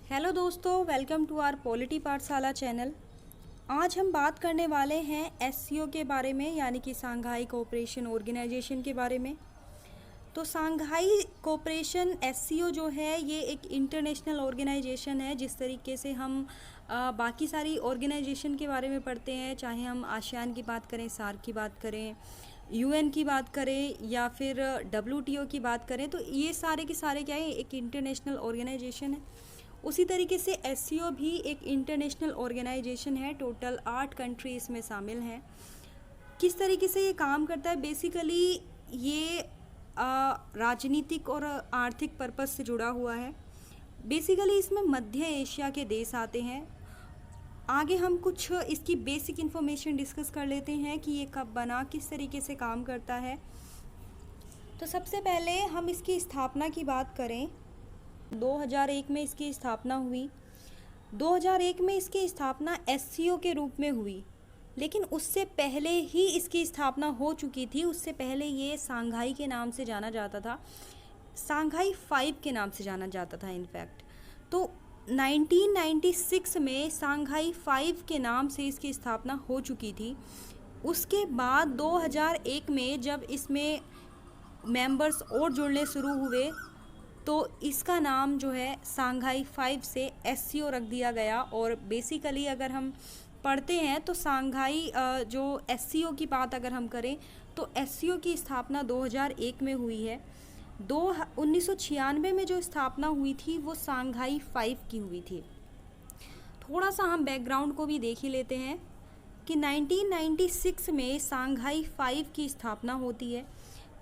Hello दोस्तों, welcome to our polity पाठशाला channel. आज हम बात करने वाले हैं एससीओ के बारे में, यानी कि सांघाई कोऑपरेशन ऑर्गेनाइजेशन के बारे में। तो सांघाई कोऑपरेशन एससीओ जो है ये एक इंटरनेशनल ऑर्गेनाइजेशन है। जिस तरीके से हम बाकी सारी ऑर्गेनाइजेशन के बारे में पढ़ते हैं, चाहे हम आसियान की बात करें, सार्क की बात करें, यूएन की बात करें या फिर डब्ल्यूटीओ की बात करें, तो ये सारे के सारे क्या है, एक इंटरनेशनल ऑर्गेनाइजेशन है। उसी तरीके से एससीओ भी एक इंटरनेशनल ऑर्गेनाइजेशन है। टोटल 8 कंट्री इसमें शामिल हैं। किस तरीके से ये काम करता है? बेसिकली ये राजनीतिक और आर्थिक पर्पस से जुड़ा हुआ है। बेसिकली इसमें मध्य एशिया के देश आते हैं। आगे हम कुछ इसकी बेसिक इन्फॉर्मेशन डिस्कस कर लेते हैं कि ये कब बना, किस तरीके से काम करता है। तो सबसे पहले हम इसकी स्थापना की बात करें, 2001 में इसकी स्थापना हुई। 2001 में इसकी स्थापना एससीओ के रूप में हुई, लेकिन उससे पहले ही इसकी स्थापना हो चुकी थी। उससे पहले ये सांघाई के नाम से जाना जाता था, सांघाई 5 के नाम से जाना जाता था इनफैक्ट। तो 1996 में सांघाई 5 के नाम से इसकी स्थापना हो चुकी थी। उसके बाद 2001 में जब इसमें मेंबर्स और जुड़ने शुरू हुए तो इसका नाम जो है सांघाई 5 से एससीओ रख दिया गया। और बेसिकली अगर हम पढ़ते हैं तो सांघाई जो एससीओ की बात अगर हम करें तो एससीओ की स्थापना 2001 में हुई है। 1996 में जो स्थापना हुई थी वो सांघाई 5 की हुई थी। थोड़ा सा हम बैकग्राउंड को भी देख ही लेते हैं कि 1996 में सांघाई 5 की स्थापना होती है।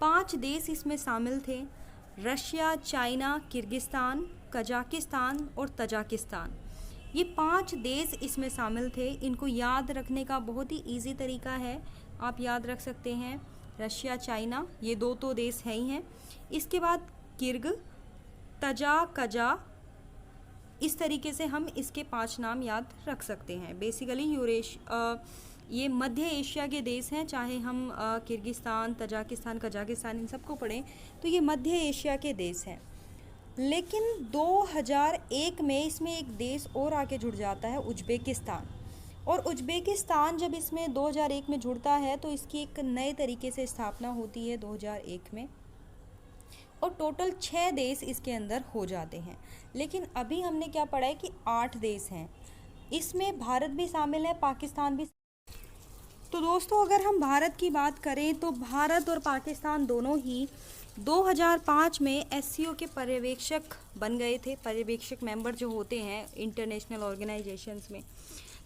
5 देश इसमें शामिल थे: रशिया, चाइना, किर्गिस्तान, कजाकिस्तान और तजाकिस्तान। ये 5 देश इसमें शामिल थे। इनको याद रखने का बहुत ही इजी तरीका है, आप याद रख सकते हैं रशिया, चाइना, ये दो तो देश हैं ही हैं। इसके बाद किर्ग, तजा, कजा, इस तरीके से हम इसके 5 नाम याद रख सकते हैं। बेसिकली ये मध्य एशिया के देश हैं, चाहे हम किर्गिस्तान, तजाकिस्तान, कजाकिस्तान इन सबको पढ़ें तो ये मध्य एशिया के देश हैं। लेकिन 2001 में इसमें एक देश और आके जुड़ जाता है, उज्बेकिस्तान। और उज्बेकिस्तान जब इसमें 2001 में जुड़ता है तो इसकी एक नए तरीके से स्थापना होती है 2001 में, और टोटल 6 देश इसके अंदर हो जाते हैं। लेकिन अभी हमने क्या पढ़ा है कि 8 देश हैं। इसमें भारत भी शामिल है, पाकिस्तान भी। तो दोस्तों अगर हम भारत की बात करें तो भारत और पाकिस्तान दोनों ही 2005 में एससीओ के पर्यवेक्षक बन गए थे। पर्यवेक्षक मेंबर जो होते हैं इंटरनेशनल ऑर्गेनाइजेशंस में,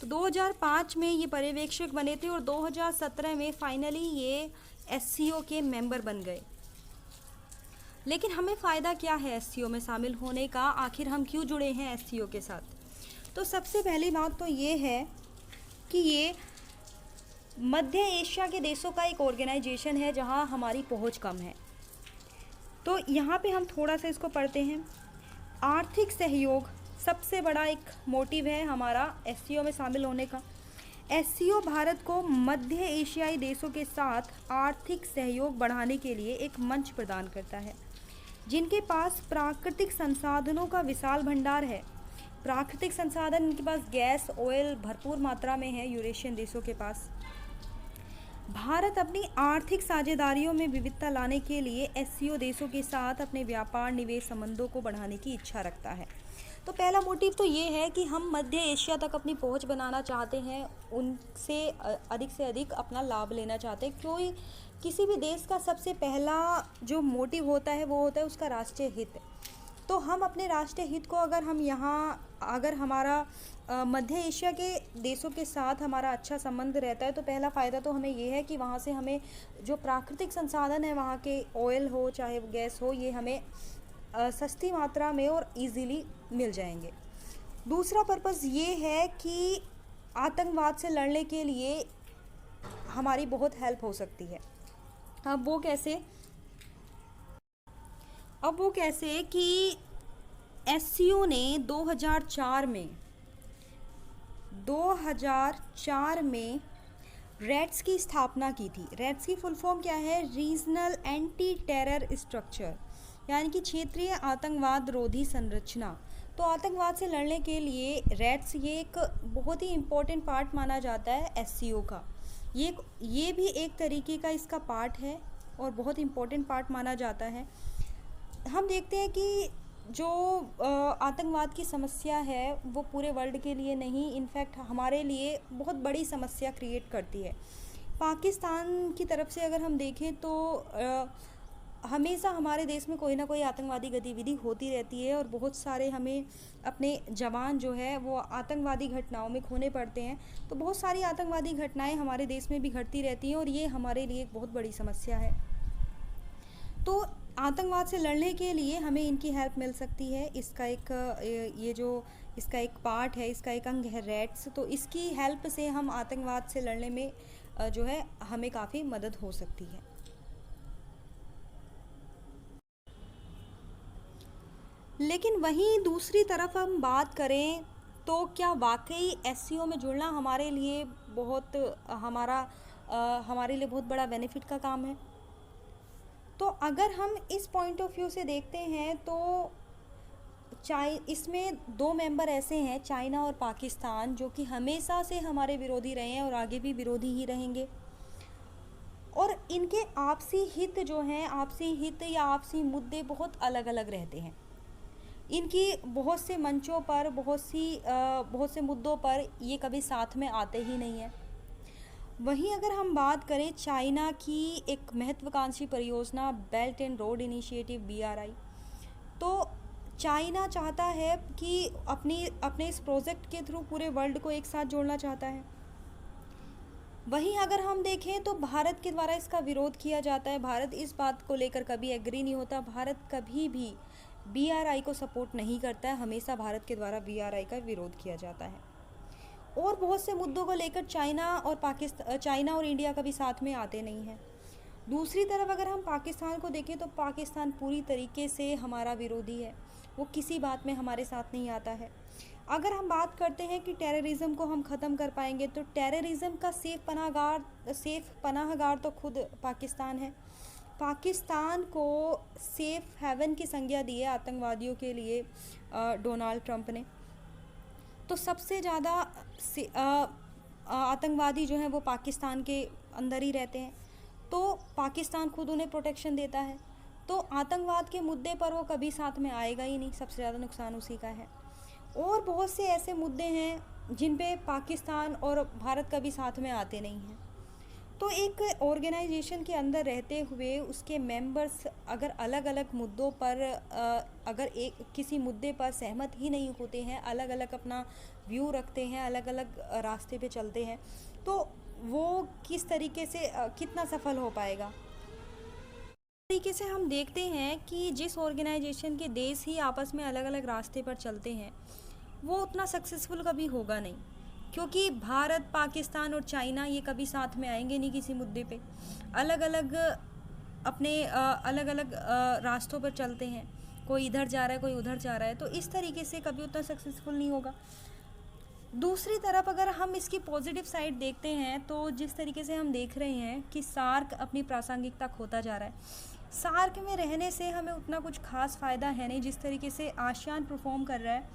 तो 2005 में ये पर्यवेक्षक बने थे और 2017 में फाइनली ये एससीओ के मेंबर बन गए। लेकिन हमें फ़ायदा क्या है एससीओ में शामिल होने का? आखिर हम क्यों जुड़े हैं एससीओ के साथ? तो सबसे पहली बात तो ये है कि ये मध्य एशिया के देशों का एक ऑर्गेनाइजेशन है जहां हमारी पहुंच कम है। तो यहाँ पे हम थोड़ा सा इसको पढ़ते हैं। आर्थिक सहयोग सबसे बड़ा एक मोटिव है हमारा एससीओ में शामिल होने का। एससीओ भारत को मध्य एशियाई देशों के साथ आर्थिक सहयोग बढ़ाने के लिए एक मंच प्रदान करता है, जिनके पास प्राकृतिक संसाधनों का विशाल भंडार है। प्राकृतिक संसाधन इनके पास गैस, ऑयल भरपूर मात्रा में है यूरेशियन देशों के पास। भारत अपनी आर्थिक साझेदारियों में विविधता लाने के लिए एससीओ देशों के साथ अपने व्यापार निवेश संबंधों को बढ़ाने की इच्छा रखता है। तो पहला मोटिव तो ये है कि हम मध्य एशिया तक अपनी पहुंच बनाना चाहते हैं, उनसे अधिक से अधिक अपना लाभ लेना चाहते हैं। क्योंकि किसी भी देश का सबसे पहला जो मोटिव होता है वो होता है उसका राष्ट्रीय हित। तो हम अपने राष्ट्रीय हित को अगर हमारा मध्य एशिया के देशों के साथ हमारा अच्छा संबंध रहता है तो पहला फ़ायदा तो हमें ये है कि वहाँ से हमें जो प्राकृतिक संसाधन है, वहाँ के ऑयल हो चाहे गैस हो, ये हमें सस्ती मात्रा में और इजीली मिल जाएंगे। दूसरा पर्पज़ ये है कि आतंकवाद से लड़ने के लिए हमारी बहुत हेल्प हो सकती है। अब वो कैसे कि एससीओ ने 2004 में रेड्स की स्थापना की थी। रेड्स की फुल फॉर्म क्या है? रीजनल एंटी टेरर स्ट्रक्चर, यानी कि क्षेत्रीय आतंकवाद रोधी संरचना। तो तो आतंकवाद से लड़ने के लिए रेड्स ये एक बहुत ही इम्पोर्टेंट पार्ट माना जाता है एससीओ का। ये भी एक तरीके का इसका पार्ट है और बहुत इम्पोर्टेंट पार्ट माना जाता है। हम देखते हैं कि जो आतंकवाद की समस्या है वो पूरे वर्ल्ड के लिए नहीं, इनफैक्ट हमारे लिए बहुत बड़ी समस्या क्रिएट करती है। पाकिस्तान की तरफ से अगर हम देखें तो हमेशा हमारे देश में कोई ना कोई आतंकवादी गतिविधि होती रहती है और बहुत सारे हमें अपने जवान जो है वो आतंकवादी घटनाओं में खोने पड़ते हैं। तो बहुत सारी आतंकवादी घटनाएं हमारे देश में भी घटती रहती हैं और ये हमारे लिए एक बहुत बड़ी समस्या है। तो आतंकवाद से लड़ने के लिए हमें इनकी हेल्प मिल सकती है। इसका एक पार्ट है, इसका एक अंग है रेड्स। तो इसकी हेल्प से हम आतंकवाद से लड़ने में जो है हमें काफ़ी मदद हो सकती है। लेकिन वहीं दूसरी तरफ हम बात करें तो क्या वाकई एससीओ में जुड़ना हमारे लिए बहुत बड़ा बेनिफिट का काम है? तो अगर हम इस पॉइंट ऑफ व्यू से देखते हैं तो इसमें दो मेंबर ऐसे हैं, चाइना और पाकिस्तान, जो कि हमेशा से हमारे विरोधी रहे हैं और आगे भी विरोधी ही रहेंगे। और इनके आपसी हित या आपसी मुद्दे बहुत अलग अलग रहते हैं। इनकी बहुत से मंचों पर बहुत से मुद्दों पर ये कभी साथ में आते ही नहीं हैं। वहीं अगर हम बात करें चाइना की एक महत्वाकांक्षी परियोजना belt and road initiative BRI, तो चाइना चाहता है कि अपने इस प्रोजेक्ट के थ्रू पूरे वर्ल्ड को एक साथ जोड़ना चाहता है। वहीं अगर हम देखें तो भारत के द्वारा इसका विरोध किया जाता है। भारत इस बात को लेकर कभी एग्री नहीं होता। भारत कभी भी BRI को सपोर्ट नहीं करता है। हमेशा भारत के द्वारा BRI का विरोध किया जाता है। और बहुत से मुद्दों को लेकर चाइना और इंडिया कभी साथ में आते नहीं हैं। दूसरी तरफ अगर हम पाकिस्तान को देखें तो पाकिस्तान पूरी तरीके से हमारा विरोधी है। वो किसी बात में हमारे साथ नहीं आता है। अगर हम बात करते हैं कि टेररिज्म को हम ख़त्म कर पाएंगे, तो टेररिज्म का सेफ पनाहगार तो खुद पाकिस्तान है। पाकिस्तान को सेफ हेवन की संज्ञा दी है आतंकवादियों के लिए डोनाल्ड ट्रंप ने। तो सबसे ज़्यादा आतंकवादी जो हैं वो पाकिस्तान के अंदर ही रहते हैं। तो पाकिस्तान खुद उन्हें प्रोटेक्शन देता है। तो आतंकवाद के मुद्दे पर वो कभी साथ में आएगा ही नहीं। सबसे ज़्यादा नुकसान उसी का है। और बहुत से ऐसे मुद्दे हैं जिन पे पाकिस्तान और भारत कभी साथ में आते नहीं हैं। तो एक ऑर्गेनाइजेशन के अंदर रहते हुए उसके मेंबर्स अगर अलग अलग मुद्दों पर किसी मुद्दे पर सहमत ही नहीं होते हैं, अलग अलग अपना व्यू रखते हैं, अलग अलग रास्ते पे चलते हैं, तो वो किस तरीके से कितना सफल हो पाएगा। तरीके से हम देखते हैं कि जिस ऑर्गेनाइजेशन के देश ही आपस में अलग अलग रास्ते पर चलते हैं वो उतना सक्सेसफुल कभी होगा नहीं, क्योंकि भारत, पाकिस्तान और चाइना ये कभी साथ में आएंगे नहीं किसी मुद्दे पे। अलग अलग रास्तों पर चलते हैं, कोई इधर जा रहा है कोई उधर जा रहा है, तो इस तरीके से कभी उतना सक्सेसफुल नहीं होगा। दूसरी तरफ अगर हम इसकी पॉजिटिव साइड देखते हैं तो जिस तरीके से हम देख रहे हैं कि सार्क अपनी प्रासंगिकता खोता जा रहा है। सार्क में रहने से हमें उतना कुछ खास फ़ायदा है नहीं। जिस तरीके से आसियान परफॉर्म कर रहा है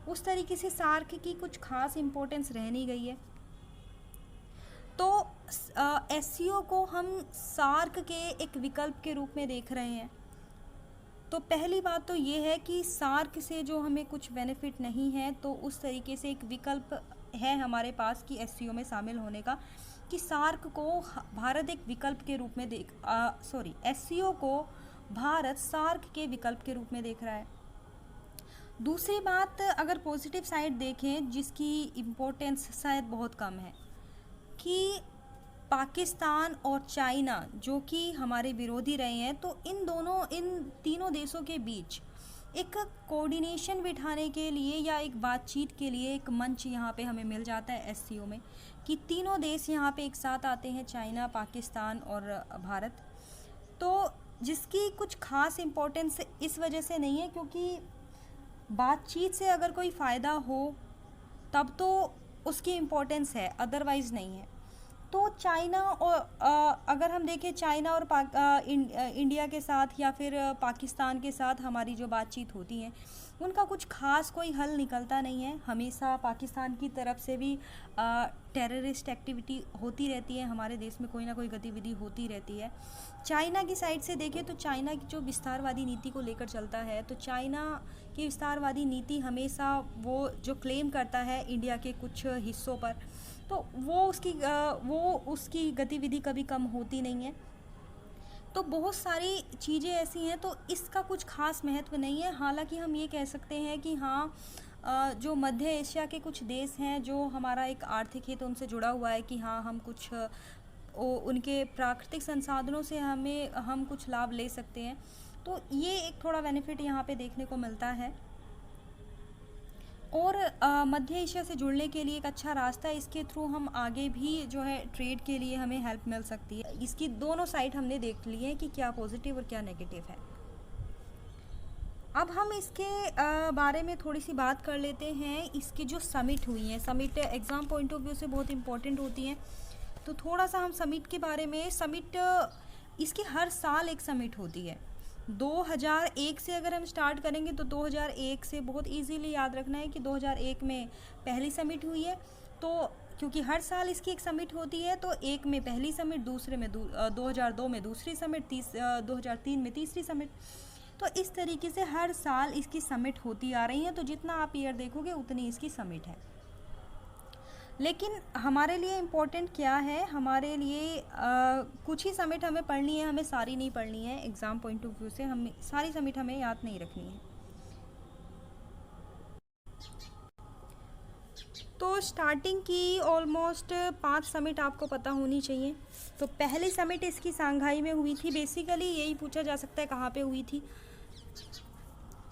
उस तरीके से सार्क की कुछ खास इम्पोर्टेंस रह नहीं गई है। तो एससीओ को हम सार्क के एक विकल्प के रूप में देख रहे हैं। तो पहली बात तो ये है कि सार्क से जो हमें कुछ बेनिफिट नहीं है, तो उस तरीके से एक विकल्प है हमारे पास कि एससीओ में शामिल होने का, कि सार्क को भारत एक विकल्प के रूप में एससीओ को भारत सार्क के विकल्प के रूप में देख रहा है। दूसरी बात अगर पॉजिटिव साइड देखें जिसकी इम्पोर्टेंस शायद बहुत कम है, कि पाकिस्तान और चाइना जो कि हमारे विरोधी रहे हैं, तो इन तीनों देशों के बीच एक कोऑर्डिनेशन बिठाने के लिए या एक बातचीत के लिए एक मंच यहाँ पे हमें मिल जाता है एससीओ में, कि तीनों देश यहाँ पे एक साथ आते हैं, चाइना, पाकिस्तान और भारत। तो जिसकी कुछ खास इम्पोर्टेंस इस वजह से नहीं है क्योंकि बातचीत से अगर कोई फ़ायदा हो तब तो उसकी इम्पोर्टेंस है, अदरवाइज़ नहीं है। तो चाइना और अगर हम देखें चाइना और इंडिया के साथ या फिर पाकिस्तान के साथ हमारी जो बातचीत होती है उनका कुछ खास कोई हल निकलता नहीं है। हमेशा पाकिस्तान की तरफ से भी टेररिस्ट एक्टिविटी होती रहती है, हमारे देश में कोई ना कोई गतिविधि होती रहती है। चाइना की साइड से देखें तो चाइना की जो विस्तारवादी नीति को लेकर चलता है, तो चाइना की विस्तारवादी नीति हमेशा वो जो क्लेम करता है इंडिया के कुछ हिस्सों पर, तो वो उसकी गतिविधि कभी कम होती नहीं है। तो बहुत सारी चीज़ें ऐसी हैं, तो इसका कुछ खास महत्व नहीं है। हालांकि हम ये कह सकते हैं कि हाँ, जो मध्य एशिया के कुछ देश हैं जो हमारा एक आर्थिक हित उनसे जुड़ा हुआ है कि हाँ हम कुछ उनके प्राकृतिक संसाधनों से हम कुछ लाभ ले सकते हैं, तो ये एक थोड़ा बेनिफिट यहाँ पे देखने को मिलता है। और मध्य एशिया से जुड़ने के लिए एक अच्छा रास्ता है, इसके थ्रू हम आगे भी जो है ट्रेड के लिए हमें हेल्प मिल सकती है। इसकी दोनों साइड हमने देख ली है कि क्या पॉजिटिव और क्या नेगेटिव है। अब हम इसके बारे में थोड़ी सी बात कर लेते हैं। इसकी जो समिट हुई है, summit exam point of view से बहुत इंपॉर्टेंट होती हैं, तो थोड़ा सा हम समिट के बारे में। समिट इसकी हर साल एक समिट होती है। 2001 से अगर हम स्टार्ट करेंगे तो 2001 से बहुत इजीली याद रखना है कि 2001 में पहली समिट हुई है। तो क्योंकि हर साल इसकी एक समिट होती है, तो एक में पहली समिट, दूसरे में 2002 में दूसरी समिट, 2003 में तीसरी समिट। तो इस तरीके से हर साल इसकी समिट होती आ रही है। तो जितना आप ईयर देखोगे उतनी इसकी समिट है। लेकिन हमारे लिए इम्पोर्टेंट क्या है, हमारे लिए कुछ ही समिट हमें पढ़नी है, हमें सारी नहीं पढ़नी है। एग्ज़ाम पॉइंट ऑफ व्यू से हमें सारी समिट हमें याद नहीं रखनी है। तो स्टार्टिंग की ऑलमोस्ट 5 समिट आपको पता होनी चाहिए। तो पहली समिट इसकी सांघाई में हुई थी। बेसिकली यही पूछा जा सकता है कहाँ पे हुई थी।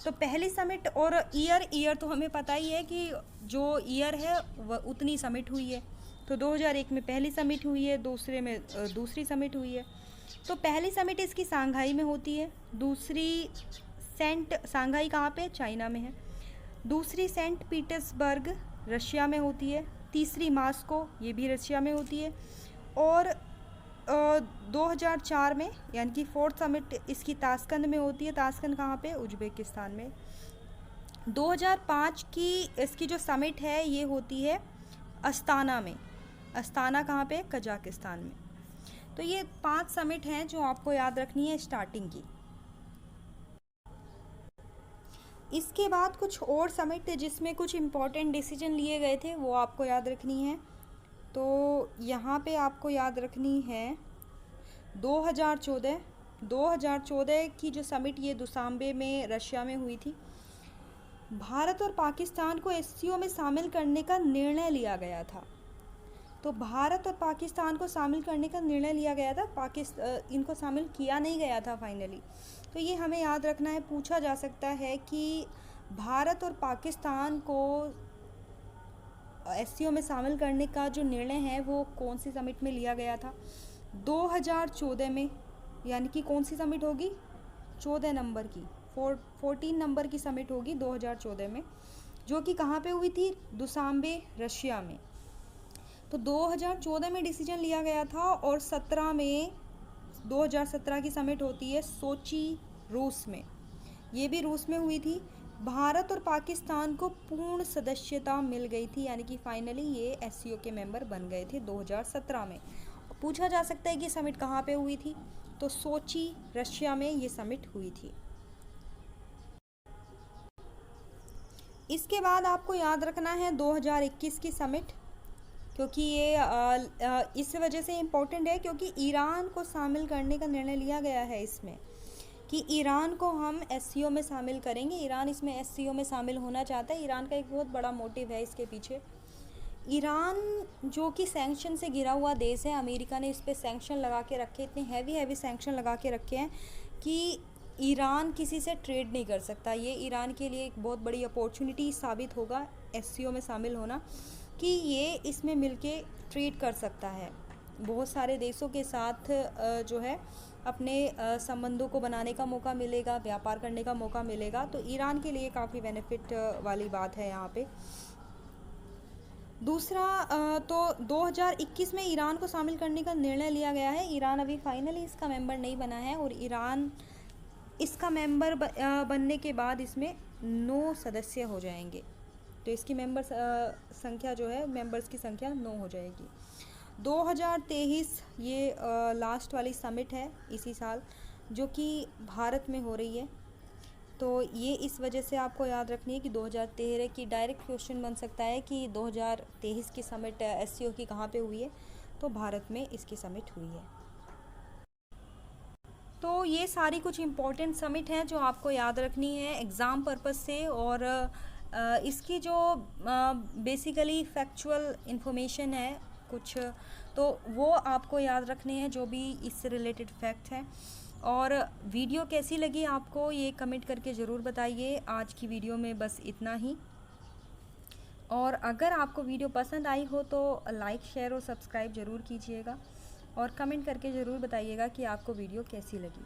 तो पहली समिट और ईयर तो हमें पता ही है कि जो ईयर है वह उतनी समिट हुई है। तो 2001 में पहली समिट हुई है, दूसरे में दूसरी समिट हुई है। तो पहली समिट इसकी सांघाई में होती है, दूसरी सांघाई कहाँ पे, चाइना में है। दूसरी सेंट पीटर्सबर्ग रशिया में होती है। तीसरी मास्को, ये भी रशिया में होती है। और 2004 में यानी कि 4th समिट इसकी ताशकंद में होती है। ताशकंद कहाँ पे, उज्बेकिस्तान में। 2005 की इसकी जो समिट है ये होती है अस्ताना में। अस्ताना कहाँ पे, कजाकिस्तान में। तो ये 5 समिट हैं जो आपको याद रखनी है स्टार्टिंग की। इसके बाद कुछ और समिट थे जिसमें कुछ इम्पोर्टेंट डिसीजन लिए गए थे, वो आपको याद रखनी है। तो यहाँ पे आपको याद रखनी है 2014 की जो समिट, ये दुशांबे में रशिया में हुई थी। भारत और पाकिस्तान को एससीओ में शामिल करने का निर्णय लिया गया था। तो भारत और पाकिस्तान को शामिल करने का निर्णय लिया गया था, इनको शामिल किया नहीं गया था फाइनली। तो ये हमें याद रखना है। पूछा जा सकता है कि भारत और पाकिस्तान को एससीओ में शामिल करने का जो निर्णय है वो कौन सी समिट में लिया गया था, 2014 में। यानी कि कौन सी समिट होगी, 14 नंबर की, 14 नंबर की समिट होगी 2014 में, जो कि कहाँ पे हुई थी, दुशांबे रशिया में। तो 2014 में डिसीजन लिया गया था। और 2017 की समिट होती है सोची, रूस में। ये भी रूस में हुई थी। भारत और पाकिस्तान को पूर्ण सदस्यता मिल गई थी, यानी कि फाइनली ये एससीओ के मेंबर बन गए थे 2017 में। पूछा जा सकता है कि समिट कहाँ पे हुई थी, तो सोची, रशिया में ये समिट हुई थी। इसके बाद आपको याद रखना है 2021 की समिट, क्योंकि ये इस वजह से इम्पोर्टेंट है क्योंकि ईरान को शामिल करने का निर्णय लिया गया है इसमें, कि ईरान को हम एससीओ में शामिल करेंगे। ईरान इसमें एससीओ में शामिल होना चाहता है। ईरान का एक बहुत बड़ा मोटिव है इसके पीछे। ईरान जो कि सैंक्शन से घिरा हुआ देश है, अमेरिका ने इस पर सैंक्शन लगा के रखे, इतने हैवी सैंक्शन लगा के रखे हैं कि ईरान किसी से ट्रेड नहीं कर सकता। ये ईरान के लिए एक बहुत बड़ी अपॉर्चुनिटी साबित होगा एससीओ में शामिल होना, कि ये इसमें मिलके ट्रेड कर सकता है, बहुत सारे देशों के साथ जो है अपने संबंधों को बनाने का मौका मिलेगा, व्यापार करने का मौका मिलेगा। तो ईरान के लिए काफ़ी बेनिफिट वाली बात है यहाँ पे। दूसरा तो 2021 में ईरान को शामिल करने का निर्णय लिया गया है। ईरान अभी फाइनली इसका मेंबर नहीं बना है और ईरान इसका मेंबर बनने के बाद इसमें 9 सदस्य हो जाएंगे। तो इसकी संख्या जो है, मेंबर्स की संख्या 9 हो जाएगी। 2023 ये लास्ट वाली समिट है इसी साल, जो कि भारत में हो रही है। तो ये इस वजह से आपको याद रखनी है कि 2013 की डायरेक्ट क्वेश्चन बन सकता है कि 2023 की समिट एससीओ की कहाँ पे हुई है, तो भारत में इसकी समिट हुई है। तो ये सारी कुछ इम्पोर्टेंट समिट हैं जो आपको याद रखनी है एग्ज़ाम पर्पस से, और इसकी जो बेसिकली फैक्चुअल इन्फॉर्मेशन है कुछ, तो वो आपको याद रखने हैं जो भी इससे रिलेटेड फैक्ट हैं। और वीडियो कैसी लगी आपको ये कमेंट करके ज़रूर बताइए। आज की वीडियो में बस इतना ही, और अगर आपको वीडियो पसंद आई हो तो लाइक, शेयर और सब्सक्राइब ज़रूर कीजिएगा, और कमेंट करके ज़रूर बताइएगा कि आपको वीडियो कैसी लगी।